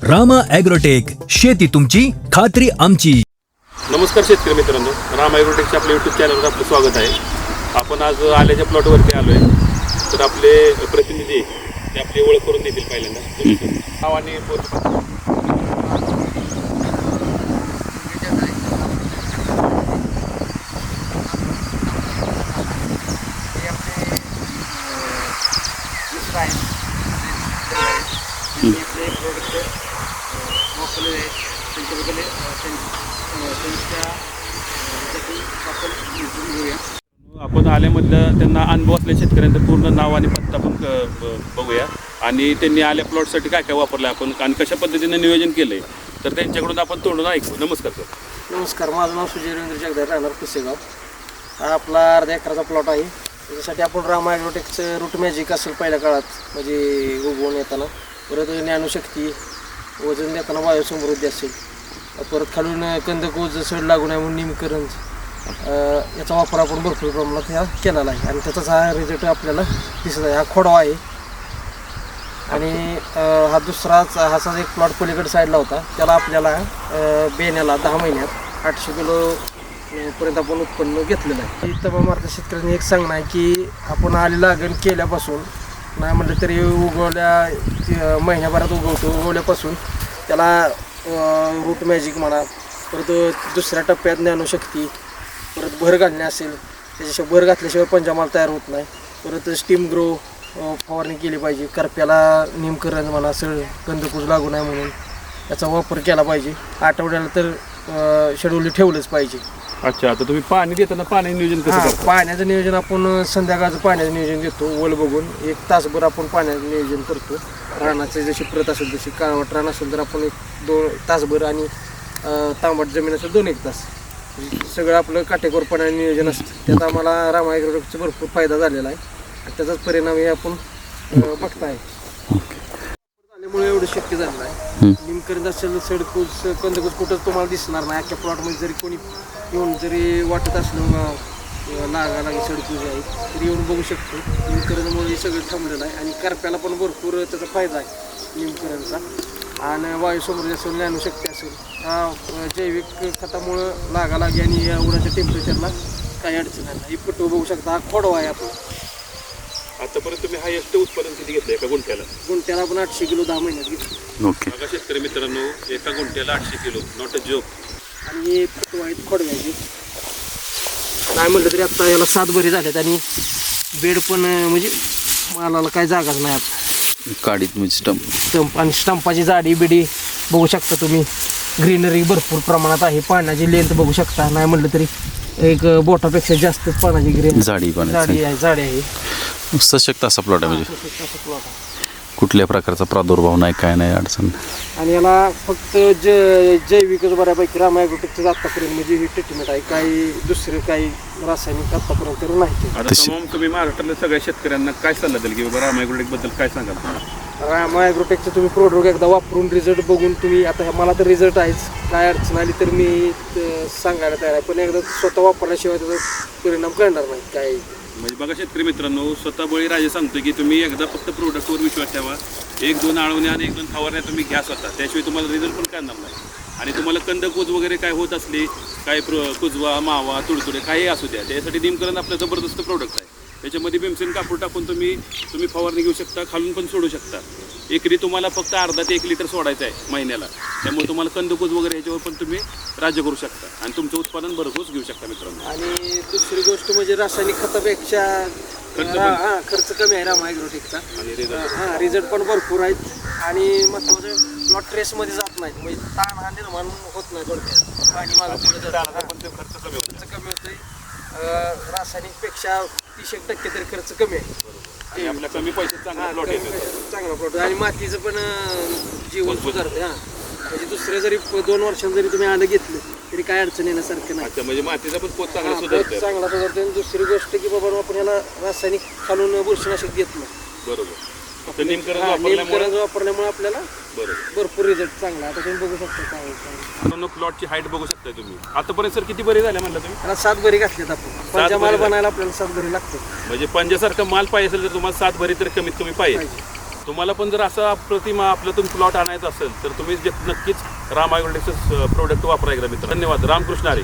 Rama agrotech, शेती तुमची खात्री आमची. नमस्कार शेतकरी मित्रांनो, राम ॲग्रोटेकच्या आपल्या यूट्यूब चॅनलवर आपलं स्वागत आहे. आपण आज आल्याच्या प्लॉटवरती आलो आहे. तर आपले प्रतिनिधी ते आपली ओळख करून देतील पहिल्यांदा. नाव आणि आपण आल्यामधलं त्यांना अनुभव असल्या शेतकऱ्यांचं पूर्ण नाव आणि पत्ता पण बघूया आणि त्यांनी आल्या प्लॉटसाठी काय काय वापरलं आपण आणि कशा पद्धतीने नियोजन केलंय तर त्यांच्याकडून आपण तोंडून ऐकू. नमस्कार सर. नमस्कार, माझं नाव सुजय रवींद्र जगदार, राहणार पुसेगाव. हा आपला अर्ध्या एकराचा प्लॉट आहे. त्याच्यासाठी आपण रामा ॲग्रोटेकचं रूट मॅजिक असेल पहिल्या काळात, म्हणजे उगवून येताना, परत ज्ञानशक्ती, वजन देताना वायुसमृद्धी असेल, परत खालून कंदकोज सड लागू नये म्हणून निमकरंज, याचा वापर आपण भरपूर प्रमाणात ह्या केलेला आहे आणि त्याचाच हा रिझल्ट आपल्याला दिसत आहे. हा खोडवा आहे आणि हा दुसराच हाचा एक प्लॉट पलीकडे साईडला होता, त्याला आपल्याला बेण्याला 10 महिन्यात 800 किलो पर्यंत आपण उत्पन्न घेतलेलं आहे. तमाम भारतीय शेतकऱ्यांनी एक सांगणं आहे की आपण आली लागण केल्यापासून नाही म्हटलं तरी उगवल्या महिन्याभरात उगवल्यापासून त्याला रूट मॅजिक म्हणा, परत दुसऱ्या टप्प्यात ज्ञानशक्ती, परत भर घालणे असेल, त्याच्याशिवाय भर घातल्याशिवाय पंजामाल तयार होत नाही. परत स्टीम ग्रो फवारणी केली पाहिजे. करप्याला निमकरंज म्हणा, सळ कंदकुज लागू नये म्हणून याचा वापर केला पाहिजे. आठवड्याला तर शेड्यूल ठेवलंच पाहिजे. अच्छा, आता तुम्ही पाणी देताना पाणी नियोजन कसं करता? पाण्याचं नियोजन आपण संध्याकाळचं पाण्याचं नियोजन घेतो. वल बघून 1 तासभर आपण पाण्याचं नियोजन करतो. रानाचं जशी प्रत असेल तशी, काळवट रान असेल तर आपण 1-2 तासभर आणि तांबट जमीन असेल 2-1 तास, सगळं आपलं काटेकोरपणाने नियोजन असतं. त्यात आम्हाला रामा ॲग्रोटेकचा भरपूर फायदा झालेला आहे आणि त्याचाच परिणाम हे आपण बघताय. झाल्यामुळे एवढं शक्य झालं आहे. निमकरंज असेल, सडकूज, कंदकूज कुठंच तुम्हाला दिसणार नाही. अख्ख्या प्लॉटमध्ये जरी कोणी येऊन जरी वाटत असलं लागी सडकूज आहे तरी येऊन बघू शकतो. निमकरंजमुळे हे सगळं थांबलेलं आहे आणि करप्याला पण भरपूर त्याचा फायदा आहे निमकरंजचा. आणि वायुसमृद्धी असेल, ज्ञानशक्ती असेल, हा जैविक खतामुळं लागालागी आणि या उन्हाच्या टेम्परेचरला काही अडचण नाही. ही फोटो बघू शकता. हा खोडवा आहे आपला. आतापर्यंत तुम्ही हायेस्ट उत्पादन किती घेतलं एका गुंठ्याला आपण 800 किलो 10 महिन्यात घेतलं. ओके. बघा शेतकरी मित्रांनो, एका गुंठ्याला 800 किलो, नॉट अ जोक. आणि हे फोटो आहेत खोडव्याचे. नाही म्हटलं तरी आता याला 7 बरी झाल्यात आणि बेड पण म्हणजे मालाला काय जागाच नाही आता. काडीत म्हणजे स्टंप आणि स्टंपाची जाडी बिडी बघू शकता तुम्ही. ग्रीनरी भरपूर प्रमाणात आहे. पाण्याची लेंथ बघू शकता. नाही म्हटलं तरी एक बोटापेक्षा जास्त पाण्याची ग्रीन जाडी आहे. सशक्त असा प्लॉट आहे. म्हणजे प्लॉट आहे. कुठल्या प्रकारचा प्रादुर्भाव नाही, काय नाही, अडचण. आणि याला फक्त जैविकच बऱ्यापैकी रामा ॲग्रोटेकचं आतापर्यंत म्हणजे ही ट्रीटमेंट आहे. काही दुसरं काही रासायनिक आतापर्यंत नाही. आता तमाम तुम्ही महाराष्ट्रातल्या सगळ्या शेतकऱ्यांना काय सल्ला द्याल की बाबा रामा ॲग्रोटेक बद्दल काय सांगाल? रामा ॲग्रोटेकचं तुम्ही प्रोडक्ट एकदा वापरून रिझल्ट बघून तुम्ही, आता मला तर रिझल्ट आहेच, काय अडचण आली तर मी सांगायला तयार आहे, पण एकदा स्वतः वापरल्याशिवाय त्याचा परिणाम करणार नाही काय. म्हणजे बघा शेतकरी मित्रांनो, स्वतः बळी राजे सांगतो की तुम्ही एकदा फक्त प्रोडक्टवर विश्वास ठेवा. 1-2 आळवण्या आणि 1-2 फवारण्या तुम्ही घ्या स्वतः, त्याशिवाय तुम्हाला रिझल्ट पण करणार नाही. आणि तुम्हाला कंदकूज वगैरे काय होत असली, काय कुजवा, मावा, तुडतुडे काही असू द्या, त्यासाठी निमकरंज आपलं जबरदस्त प्रोडक्ट आहे. त्याच्यामध्ये भीमसेन कापूर टाकून तुम्ही फवारणी घेऊ शकता, खालून पण सोडू शकता. एकरी तुम्हाला फक्त अर्धा ते 1 लिटर सोडायचं आहे महिन्याला. त्यामुळे तुम्हाला कंदकूज वगैरे ह्याच्यावर पण तुम्ही राज्य करू शकता आणि तुमचं उत्पादन भरघोस घेऊ शकता मित्रांनो. आणि दुसरी गोष्ट म्हणजे रासायनिक खतापेक्षा खर्च कमी आहे रामा ॲग्रोटेकचा. रिझल्ट पण भरपूर आहेत आणि महत्त्वाचं प्लॉट ट्रेसमध्ये जात नाहीत. म्हणजे ताण हा निर्माण होत नाही. थोडक्यात पाणी माझं पुढे खर्च कमी होतोय. रासायनिकपेक्षा 30% तरी खर्च कमी आहे. आपल्या कमी पैशात चांगला प्लॉट आणि मातीचं पण जीवन सुधारते. म्हणजे दुसरे जरी 2 वर्षांनी जरी तुम्ही आलं घेतलं तरी काय अडचण येण्यासारखं नाही. म्हणजे मातीचा पण पोत चांगला सुधारते. आणि दुसरी गोष्ट की बाबा आपण याला रासायनिक खालून बुरशीनाशक घेतलं. बरोबर. निमकरंज वापरल्यामुळे आपल्याला भरपूर रिझल्ट चांगला. आता तुम्ही बघू शकता काय प्लॉटची हाईट बघू शकता तुम्ही. आतापर्यंत सर किती बरी झाल्या म्हणलं तुम्ही? त्याला 7 बरी घातल्यात आपण. पंजामाल बनायला आपल्याला 7 बरी लागतात. म्हणजे पंजासारखा माल पाहिजे असेल तर तुम्हाला 7 बरी तर कमीत कमी पाहिजे. तुम्हाला पण जर असा प्रतिमा आपल्यातून प्लॉट आणायचा असेल तर तुम्ही नक्कीच राम ॲग्रोटेकचं प्रोडक्ट वापरा एकदा मित्र. धन्यवाद. रामकृष्ण हरी.